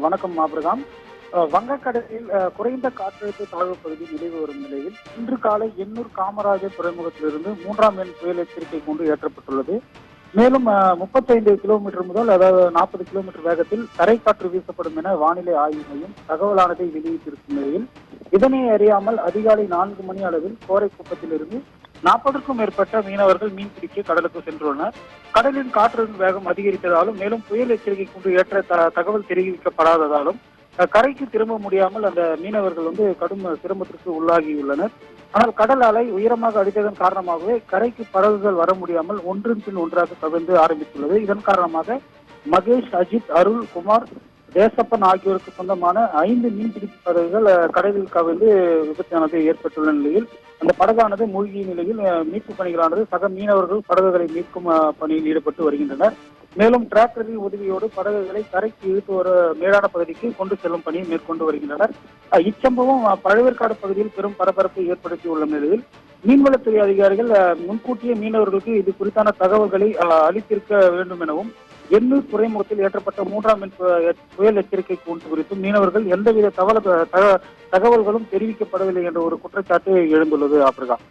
வணக்கம் ஆபிரகாம். வங்கக்கடலில் குறைந்த காற்றழுத்த தாழ்வு பகுதி நிலவி வரும் நிலையில் இன்று காலை எண்ணூர் காமராஜர் துறைமுகத்திலிருந்து 3ஆம் எண் புயல் எச்சரிக்கை கொண்டு ஏற்றப்பட்டுள்ளது. மேலும் 35 கிலோமீட்டர் முதல் அதாவது 40 கிலோமீட்டர் வேகத்தில் தரைக்காற்று வீசப்படும் என வானிலை ஆய்வு மையம் தகவலானதை வெளியிட்டிருக்கும் நிலையில் இதனை அறியாமல் அதிகாலை 4 மணி அளவில் கோரைக்குப்பத்திலிருந்து 40க்கும் மேற்பட்ட மீனவர்கள் மீன்பிடிக்க கடலுக்கு சென்றுள்ளனர். கடலின் காற்றின் வேகம் அதிகரித்ததாலும் மேலும் புயல் எச்சரிக்கை கொண்டு ஏற்ற தகவல் தெரிவிக்கப்படாததாலும் கரைக்கு திரும்ப முடியாமல் அந்த மீனவர்கள் கடும் சிரமத்திற்கு உள்ளாகியுள்ளனர். ஆனால் கடல் அலை உயரமாக அடித்ததன் காரணமாகவே கரைக்கு படகுகள் வர முடியாமல் ஒன்றின் பின் ஒன்றாக கவிழ்ந்து ஆரம்பித்துள்ளது. இதன் காரணமாக மகேஷ், அஜித், அருள், குமார், தேசப்பன் ஆகியோருக்கு சொந்தமான 5 மீன்பிடிப்பு படகுகள் கடலில் கவிழ்ந்து விபத்தானது ஏற்பட்டுள்ள நிலையில் அந்த படகானது மூழ்கிய நிலையில் மீட்பு பணிகளானது சக மீனவர்கள் படகுகளை மீட்கும் பணியில் ஈடுபட்டு வருகின்றனர். மேலும் டிராக்டரின் உதவியோடு படகுகளை கரைக்கு இழுத்து ஒரு மேடான பகுதிக்கு கொண்டு செல்லும் பணியை மேற்கொண்டு வருகின்றனர். இச்சம்பவம் பழவேற்காடு பகுதியில் பெரும் பரபரப்பை ஏற்படுத்தியுள்ள நிலையில் மீன்வளத்துறை அதிகாரிகள் முன்கூட்டியே மீனவர்களுக்கு இது குறித்தான தகவல்களை அளித்திருக்க வேண்டும் எனவும் எண்ணூர் துறைமுகத்தில் ஏற்றப்பட்ட 3ஆம் எண் புயல் எச்சரிக்கை கூண்டு குறித்தும் மீனவர்கள் எந்தவித தகவல்களும் தெரிவிக்கப்படவில்லை என்ற ஒரு குற்றச்சாட்டு எழுந்துள்ளது. ஆபிரகாம்.